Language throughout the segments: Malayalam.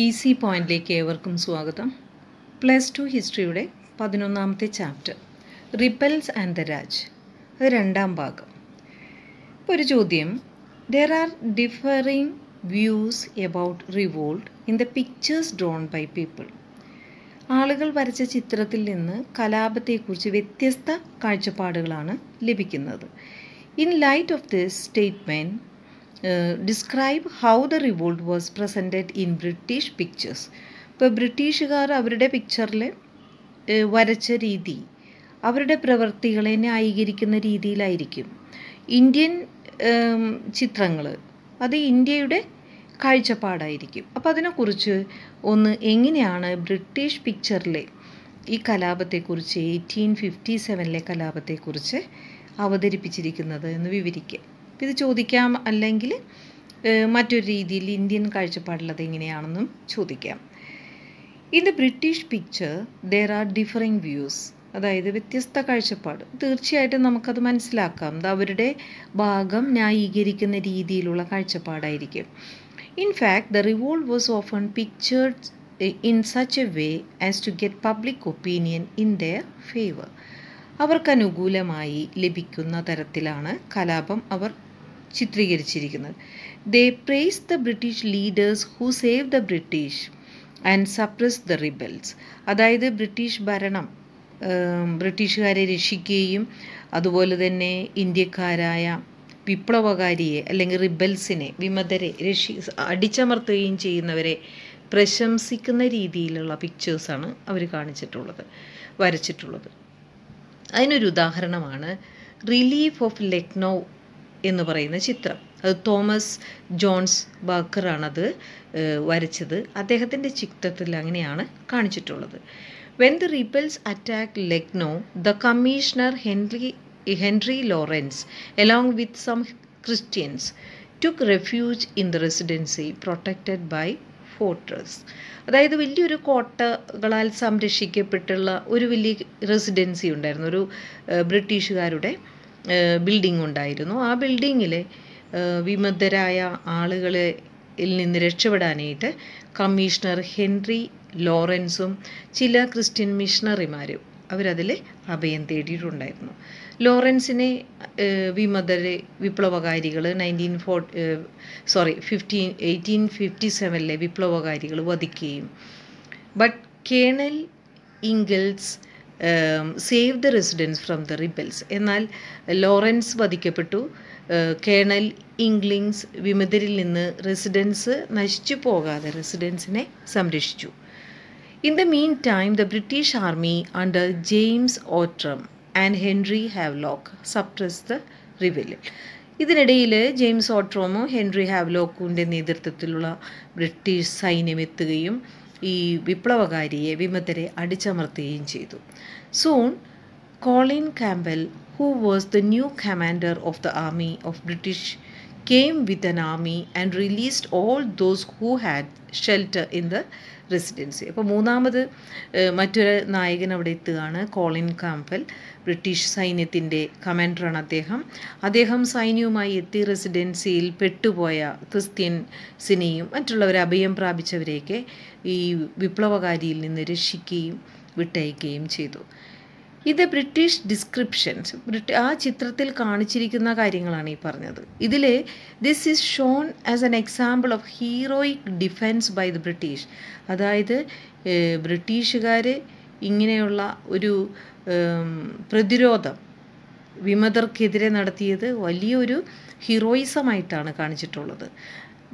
ഈസി പോയിന്റിലേക്ക് ഏവർക്കും സ്വാഗതം. +2 ഹിസ്റ്ററിയുടെ 11ാമത്തെ chapter rebels and the Raj, അത് രണ്ടാം ഭാഗം. ഇപ്പോൾ ഒരു ചോദ്യം, there are differing views about revolt in the pictures drawn by people. ആളുകൾ വരച്ച ചിത്രത്തിൽ നിന്ന് കലാപത്തെക്കുറിച്ച് വ്യത്യസ്ത കാഴ്ചപ്പാടുകളാണ് ലഭിക്കുന്നത്. In light of this statement describe how the revolt was presented in British pictures. ഇപ്പോൾ ബ്രിട്ടീഷുകാർ അവരുടെ പിക്ചറിൽ വരച്ച രീതി അവരുടെ പ്രവൃത്തികളെ ന്യായീകരിക്കുന്ന രീതിയിലായിരിക്കും. ഇന്ത്യൻ ചിത്രങ്ങൾ അത് ഇന്ത്യയുടെ കാഴ്ചപ്പാടായിരിക്കും. അപ്പോൾ അതിനെക്കുറിച്ച് ഒന്ന് എങ്ങനെയാണ് ബ്രിട്ടീഷ് പിക്ചറിലെ ഈ കലാപത്തെക്കുറിച്ച് 1857 കലാപത്തെക്കുറിച്ച് അവതരിപ്പിച്ചിരിക്കുന്നത് എന്ന് വിവരിക്കുക. ഇത് ചോദിക്കാം, അല്ലെങ്കിൽ മറ്റൊരു രീതിയിൽ ഇന്ത്യൻ കാഴ്ചപ്പാടിൽ അതെങ്ങനെയാണെന്നും ചോദിക്കാം. In the British picture there are differing views, അതായത് വ്യത്യസ്ത കാഴ്ചപ്പാട്. തീർച്ചയായിട്ടും നമുക്കത് മനസ്സിലാക്കാം, അവരുടെ ഭാഗം ന്യായീകരിക്കുന്ന രീതിയിലുള്ള കാഴ്ചപ്പാടായിരിക്കും. In fact the revolt was often pictured in such a way as to get public opinion in their favour. അവർക്ക് അനുകൂലമായി ലഭിക്കുന്ന തരത്തിലാണ് കലാപം അവർ ചിത്രീകരിച്ചിരിക്കുന്നത്. They praise the British leaders who save the British and suppress the rebels. അതായത് ബ്രിട്ടീഷ് ഭരണം ബ്രിട്ടീഷുകാരെ രക്ഷിക്കുകയും അതുപോലെ തന്നെ ഇന്ത്യക്കാരായ വിപ്ലവകാരിയെ അല്ലെങ്കിൽ റിബൽസിനെ, വിമതരെ അടിച്ചമർത്തുകയും ചെയ്യുന്നവരെ പ്രശംസിക്കുന്ന രീതിയിലുള്ള പിക്ചേഴ്സാണ് അവർ വരച്ചിട്ടുള്ളത്. അതിനൊരു ഉദാഹരണമാണ് റിലീഫ് ഓഫ് ലക്നൗ എന്ന് പറയുന്ന ചിത്രം. അത് തോമസ് ജോൺസ് ബാക്കറാണത് വരച്ചത്. അദ്ദേഹത്തിൻ്റെ ചിത്രത്തിൽ അങ്ങനെയാണ് കാണിച്ചിട്ടുള്ളത്. When the rebels attack Lucknow, the commissioner Henry Lawrence along with some Christians took refuge in the residency protected by fortress. അതായത് വലിയൊരു കോട്ടകളാൽ സംരക്ഷിക്കപ്പെട്ടുള്ള ഒരു വലിയ റെസിഡൻസി ഉണ്ടായിരുന്നു, ഒരു ബ്രിട്ടീഷുകാരുടെ ബിൽഡിംഗ് ഉണ്ടായിരുന്നു. ആ ബിൽഡിങ്ങിലെ വിമതരായ ആളുകളിൽ നിന്ന് രക്ഷപ്പെടാനായിട്ട് കമ്മീഷണർ ഹെൻറി ലോറൻസും ചില ക്രിസ്ത്യൻ മിഷണറിമാരും അവരതിൽ അഭയം തേടിയിട്ടുണ്ടായിരുന്നു. ലോറൻസിനെ വിപ്ലവകാരികൾ 1857 വിപ്ലവകാരികൾ വധിക്കുകയും but colonel Inglis save the residence from the rebels. എന്നാൽ ലോറൻസ് വധിക്കപ്പെട്ടു, കേണൽ ഇംഗ്ലിങ്സ് വിമതരിൽ നിന്ന് റെസിഡൻസ് നശിച്ചു പോകാതെ റെസിഡൻസിനെ സംരക്ഷിച്ചു. In the meantime the British army under James Outram and Henry Havelock suppress the rebellion. ഇതിനിടയിൽ ജെയിംസ് ഓട്രോമും ഹെൻറി ഹാവ്ലോക്കിൻ്റെ നേതൃത്വത്തിലുള്ള ബ്രിട്ടീഷ് സൈന്യം എത്തുകയും ഈ വിപ്ലവകാരിയെ വിമതരെ അടിച്ചമർത്തുകയും ചെയ്തു. Soon Colin Campbell, who was the new commander of the army of British, came with an army and released all those who had shelter in the residency. അപ്പോൾ മൂന്നാമത് മറ്റൊരു നായകൻ അവിടെ എത്തുകയാണ്, കോളിൻ കാമ്പൽ. ബ്രിട്ടീഷ് സൈന്യത്തിൻ്റെ കമാൻഡറാണ് അദ്ദേഹം സൈന്യവുമായി എത്തി റെസിഡൻസിയിൽ പെട്ടുപോയ ക്രിസ്ത്യൻസിനെയും മറ്റുള്ളവരെ അഭയം പ്രാപിച്ചവരെയൊക്കെ ഈ വിപ്ലവകാരിയിൽ നിന്ന് രക്ഷിക്കുകയും വിട്ടയക്കുകയും ചെയ്തു. ഇത് ബ്രിട്ടീഷ് ഡിസ്ക്രിപ്ഷൻസ്, ആ ചിത്രത്തിൽ കാണിച്ചിരിക്കുന്ന കാര്യങ്ങളാണ് ഈ പറഞ്ഞത്. ഇതിൽ this is shown as an example of heroic defence by the British. അതായത് ബ്രിട്ടീഷുകാർ ഇങ്ങനെയുള്ള ഒരു പ്രതിരോധം വിമതർക്കെതിരെ നടത്തിയത് വലിയൊരു ഹീറോയിസമായിട്ടാണ് കാണിച്ചിട്ടുള്ളത്.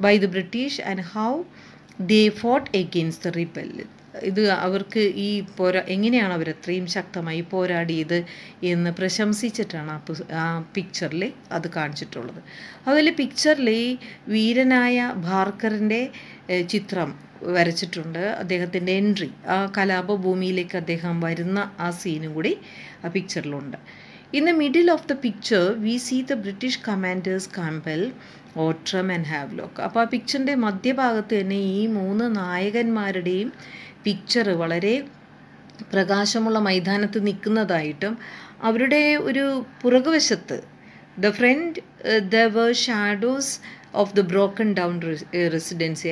By the British and how they fought against the rebellion. ഇത് അവർക്ക് എങ്ങനെയാണ് അവരത്രയും ശക്തമായി പോരാടിയത് എന്ന് പ്രശംസിച്ചിട്ടാണ് ആ പിക്ചറിൽ അത് കാണിച്ചിട്ടുള്ളത്. അതുപോലെ പിക്ചറിൽ ഈ വീരനായ ഭാർക്കറിൻ്റെ ചിത്രം വരച്ചിട്ടുണ്ട്. അദ്ദേഹത്തിൻ്റെ എൻട്രി, ആ കലാപഭൂമിയിലേക്ക് അദ്ദേഹം വരുന്ന ആ സീനും കൂടി ആ പിക്ചറിലുണ്ട്. In the middle of the picture we see the British commanders Campbell, Outram and Havelock. അപ്പോൾ ആ പിക്ചറിൻ്റെ മധ്യഭാഗത്ത് തന്നെ ഈ മൂന്ന് നായകന്മാരുടെയും പിക്ചർ വളരെ പ്രകാശമുള്ള മൈതാനത്ത് നിൽക്കുന്നതായിട്ടും അവരുടെ ഒരു പുറകുവശത്ത് The friend, there were shadows of the broken down residency.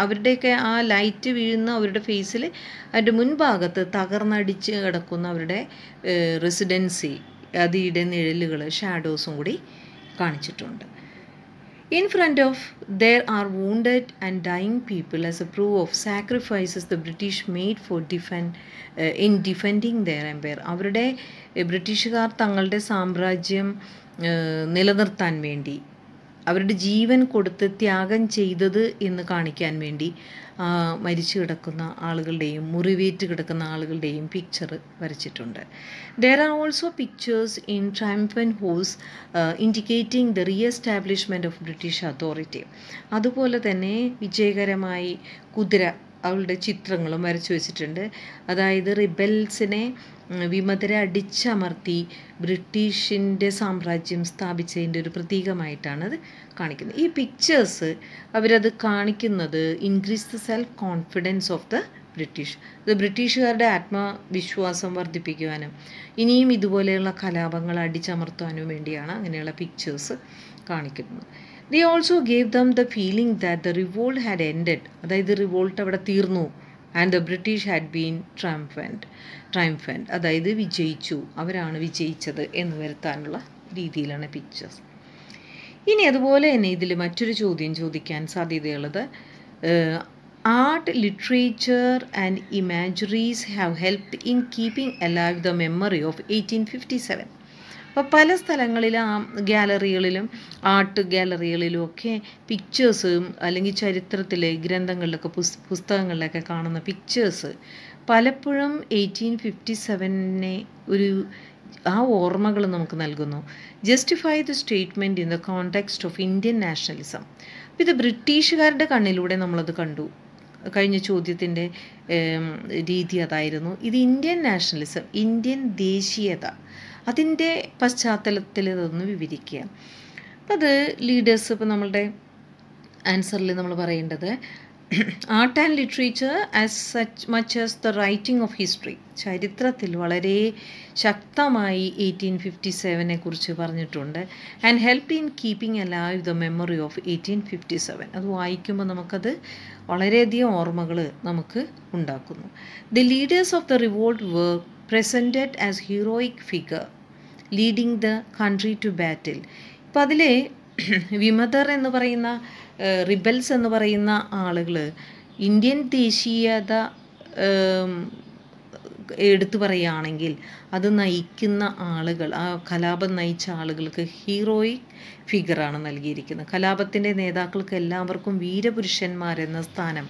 അവരുടെയൊക്കെ ആ ലൈറ്റ് വീഴുന്ന അവരുടെ ഫേസിൽ അതിൻ്റെ മുൻഭാഗത്ത് തകർന്നടിച്ച് കിടക്കുന്ന അവരുടെ റെസിഡൻസി, അതിയുടെ നിഴലുകൾ, ഷാഡോസും കൂടി കാണിച്ചിട്ടുണ്ട്. In front of there are wounded and dying people as a proof of sacrifices the British made for in defending their empire. അവരുടെ ബ്രിട്ടീഷുകാർ തങ്ങളുടെ സാമ്രാജ്യം നിലനിർത്താൻ വേണ്ടി അവരുടെ ജീവൻ കൊടുത്ത് ത്യാഗം ചെയ്തത് എന്ന് കാണിക്കാൻ വേണ്ടി മരിച്ചു കിടക്കുന്ന ആളുകളുടെയും മുറിവേറ്റ് കിടക്കുന്ന ആളുകളുടെയും പിക്ചർ വരച്ചിട്ടുണ്ട്. There are also pictures in triumphant horse indicating the re-establishment of British authority. അതുപോലെ തന്നെ വിജയകരമായി കുതിര, അവളുടെ ചിത്രങ്ങളും വരച്ചു വെച്ചിട്ടുണ്ട്. അതായത് റിബൽസിനെ, വിമതരെ അടിച്ചമർത്തി ബ്രിട്ടീഷിൻ്റെ സാമ്രാജ്യം സ്ഥാപിച്ചതിൻ്റെ ഒരു പ്രതീകമായിട്ടാണ് അത് കാണിക്കുന്നത്. ഈ പിക്ചേഴ്സ് അവരത് കാണിക്കുന്നത് increase the self confidence of the British. ഇത് ബ്രിട്ടീഷുകാരുടെ ആത്മവിശ്വാസം വർദ്ധിപ്പിക്കുവാനും ഇനിയും ഇതുപോലെയുള്ള കലാപങ്ങൾ അടിച്ചമർത്താനും വേണ്ടിയാണ് അങ്ങനെയുള്ള പിക്ചേഴ്സ് കാണിക്കുന്നത്. They also gave them the feeling that the revolt had ended. അതായത് റിവോൾട്ട് അവിടെ തീർന്നു. And the British had been triumphant, അതായത് വിജയിച്ചു, അവരാണ് വിജയിച്ചത് എന്ന് വരുത്താനുള്ള രീതിയിലാണ് പിക്ചേഴ്സ്. ഇനി അതുപോലെ തന്നെ ഇതിൽ മറ്റൊരു ചോദ്യം ചോദിക്കാൻ സാധ്യതയുള്ളത്, art, literature and imageries have helped in keeping alive the memory of 1857. അപ്പോൾ പല സ്ഥലങ്ങളിലും ഗാലറികളിലും ആർട്ട് ഗാലറികളിലും ഒക്കെ പിക്ചേഴ്സും അല്ലെങ്കിൽ ചരിത്രത്തിലെ ഗ്രന്ഥങ്ങളിലൊക്കെ പുസ്തകങ്ങളിലൊക്കെ കാണുന്ന പിക്ചേഴ്സ് പലപ്പോഴും 1857 ഒരു ആ ഓർമ്മകൾ നമുക്ക് നൽകുന്നു. Justify the statement in the context of Indian nationalism. അപ്പോൾ ഇത് ബ്രിട്ടീഷുകാരുടെ കണ്ണിലൂടെ നമ്മളത് കണ്ടു. കഴിഞ്ഞ ചോദ്യത്തിൻ്റെ രീതി അതായിരുന്നു. ഇത് ഇന്ത്യൻ നാഷണലിസം, ഇന്ത്യൻ ദേശീയത, അതിൻ്റെ പശ്ചാത്തലത്തിൽ ഇതൊന്ന് വിവരിക്കുക. അപ്പം അത് ലീഡേഴ്സ്, ഇപ്പോൾ നമ്മളുടെ ആൻസറിൽ നമ്മൾ പറയേണ്ടത് art and literature as such much as the writing of history. ചരിത്രത്തിൽ വളരെ ശക്തമായി 1857 കുറിച്ച് പറഞ്ഞിട്ടുണ്ട്. And help in keeping alive the memory of 1857. അത് വായിക്കുമ്പോൾ നമുക്കത് വളരെയധികം ഓർമ്മകൾ നമുക്ക് ഉണ്ടാക്കുന്നു. The leaders of the revolt were presented as heroic figure leading the country to battle. ഇപ്പം അതിൽ വിമതർ എന്ന് പറയുന്ന റിബൽസ് എന്ന് പറയുന്ന ആളുകൾ ഇന്ത്യൻ ദേശീയത എടുത്തു പറയുകയാണെങ്കിൽ അത് നയിക്കുന്ന ആളുകൾ, ആ കലാപം നയിച്ച ആളുകൾക്ക് ഹീറോയിക് ഫിഗറാണ് നൽകിയിരിക്കുന്നത്. കലാപത്തിൻ്റെ നേതാക്കൾക്ക് എല്ലാവർക്കും വീരപുരുഷന്മാരെന്ന സ്ഥാനം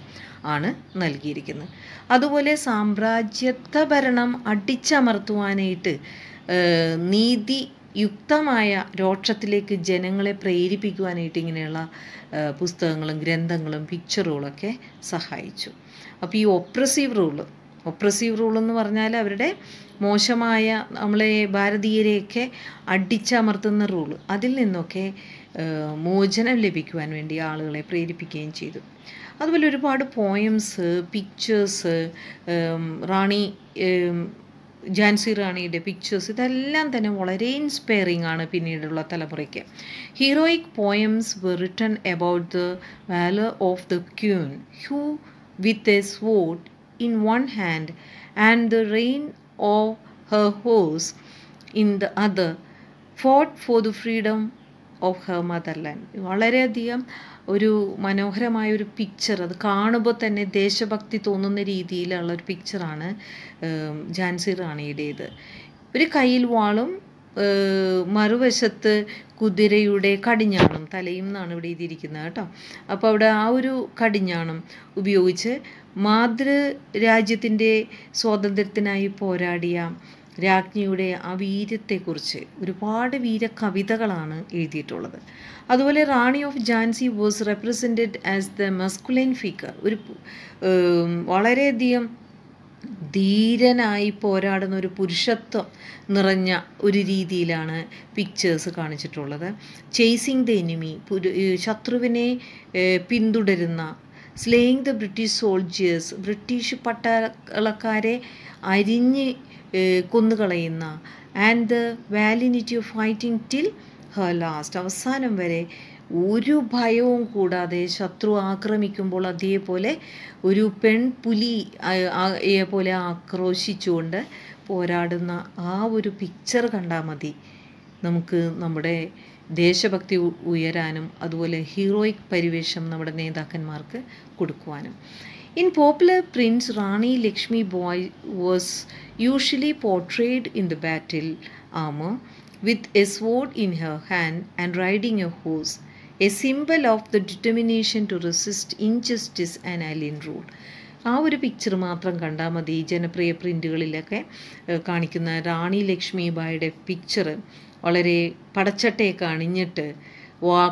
ആണ് നൽകിയിരിക്കുന്നത്. അതുപോലെ സാമ്രാജ്യത്വ ഭരണം അടിച്ചമർത്തുവാനായിട്ട് നീതിയുക്തമായ രോക്ഷത്തിലേക്ക് ജനങ്ങളെ പ്രേരിപ്പിക്കുവാനായിട്ട് ഇങ്ങനെയുള്ള പുസ്തകങ്ങളും ഗ്രന്ഥങ്ങളും പിക്ചറുകളൊക്കെ സഹായിച്ചു. അപ്പോൾ ഈ ഒപ്രസീവ് റൂൾ എന്ന് പറഞ്ഞാൽ അവരുടെ മോശമായ നമ്മളെ ഭാരതീയരെയൊക്കെ അടിച്ചമർത്തുന്ന റൂൾ, അതിൽ നിന്നൊക്കെ മോചനം ലഭിക്കുവാൻ വേണ്ടി ആളുകളെ പ്രേരിപ്പിക്കുകയും ചെയ്തു. അതുപോലെ ഒരുപാട് പോയംസ്, പിക്ചേഴ്സ്, റാണി ഝാൻസി റാണിയുടെ പിക്ചേഴ്സ്, ഇതെല്ലാം തന്നെ വളരെ ഇൻസ്പയറിംഗ് ആണ് പിന്നീടുള്ള തലമുറയ്ക്ക്. Heroic poems were written about the valor of the queen who with a sword in one hand and the rein of her horse in the other fought for the freedom of her motherland. വളരെയധികം ഒരു മനോഹരമായൊരു പിക്ചർ, അത് കാണുമ്പോൾ തന്നെ ദേശഭക്തി തോന്നുന്ന രീതിയിലുള്ള ഒരു പിക്ചറാണ് ഝാൻസി റാണിയുടേത്. ഒരു കയ്യിൽ വാളും മറുവശത്ത് കുതിരയുടെ കടിഞ്ഞാണം, തലയും എന്നാണ് ഇവിടെ എഴുതിയിരിക്കുന്നത് കേട്ടോ. അപ്പോൾ അവിടെ ആ ഒരു കടിഞ്ഞാണം ഉപയോഗിച്ച് മാതൃരാജ്യത്തിൻ്റെ സ്വാതന്ത്ര്യത്തിനായി പോരാടിയ രാജ്ഞിയുടെ ആ വീര്യത്തെക്കുറിച്ച് ഒരുപാട് വീരകവിതകളാണ് എഴുതിയിട്ടുള്ളത്. അതുപോലെ Rani of Jhansi was represented as the masculine figure. ഒരു വളരെയധികം ധീരനായി പോരാടുന്ന ഒരു പുരുഷത്വം നിറഞ്ഞ ഒരു രീതിയിലാണ് പിക്ചേഴ്സ് കാണിച്ചിട്ടുള്ളത്. ചേസിങ് ദ എനിമി, ശത്രുവിനെ പിന്തുടരുന്ന, slaying the British soldiers, British പട്ടാളക്കാരെ അരിഞ്ഞ് കൊന്നുകളയുന്ന, and the valiancy of fighting till her last, അവസാനം വരെ ഒരു ഭയവും കൂടാതെ ശത്രു ആക്രമിക്കുമ്പോൾ അതേപോലെ ഒരു പെൺപുലി പോലെ ആക്രോശിച്ചുകൊണ്ട് പോരാടുന്ന ആ ഒരു പിക്ചർ കണ്ടാൽ മതി നമുക്ക് നമ്മുടെ ദേശഭക്തി ഉയരാനും അതുപോലെ ഹീറോയിക് പരിവേഷം നമ്മുടെ നേതാക്കന്മാർക്ക് കൊടുക്കുവാനും. In popular prints, Rani Lakshmi Bai was usually portrayed in the battle armor with a sword in her hand and riding a horse, a symbol of the determination to resist injustice and alien rule. ആ ഒരു പിക്ചർ മാത്രം കണ്ടാൽ മതി ജനപ്രിയ പ്രിൻറ്റുകളിലൊക്കെ കാണിക്കുന്ന റാണി ലക്ഷ്മി ബായിയുടെ പിക്ചർ വളരെ പടച്ചട്ടയൊക്കെ അണിഞ്ഞിട്ട്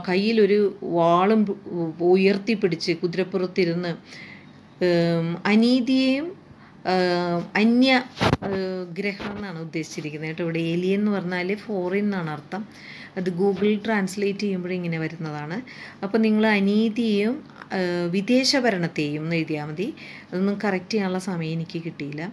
കയ്യിലൊരു വാളും ഉയർത്തിപ്പിടിച്ച് കുതിരപ്പുറത്തിരുന്ന് അനീതിയെയും അന്യ ഗ്രഹം എന്നാണ് ഉദ്ദേശിച്ചിരിക്കുന്നത് കേട്ടോ. ഇവിടെ ഏലിയൻ എന്ന് പറഞ്ഞാൽ ഫോറിൻ എന്നാണ് അർത്ഥം. അത് ഗൂഗിൾ ട്രാൻസ്ലേറ്റ് ചെയ്യുമ്പോൾ ഇങ്ങനെ വരുന്നതാണ്. അപ്പോൾ നിങ്ങൾ അനീതിയെയും വിദേശ ഭരണത്തെയും എന്ന് എഴുതിയാൽ മതി. അതൊന്നും കറക്റ്റ് ചെയ്യാനുള്ള സമയം എനിക്ക് കിട്ടിയില്ല.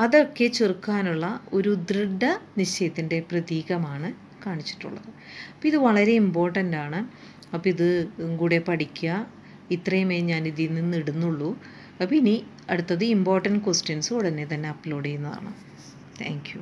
അതൊക്കെ ചെറുക്കാനുള്ള ഒരു ദൃഢ നിശ്ചയത്തിൻ്റെ പ്രതീകമാണ് കാണിച്ചിട്ടുള്ളത്. അപ്പോൾ ഇത് വളരെ ഇമ്പോർട്ടൻ്റ് ആണ്. അപ്പോൾ ഇത് കൂടെ പഠിക്കുക. ഇത്രയുമേ ഞാൻ ഇതിൽ നിന്ന് ഇടുന്നുള്ളൂ. അപ്പോൾ ഇനി അടുത്തത് ഇമ്പോർട്ടൻറ്റ് ക്വസ്റ്റ്യൻസ് ഉടനെ തന്നെ അപ്ലോഡ് ചെയ്യുന്നതാണ്. Thank you.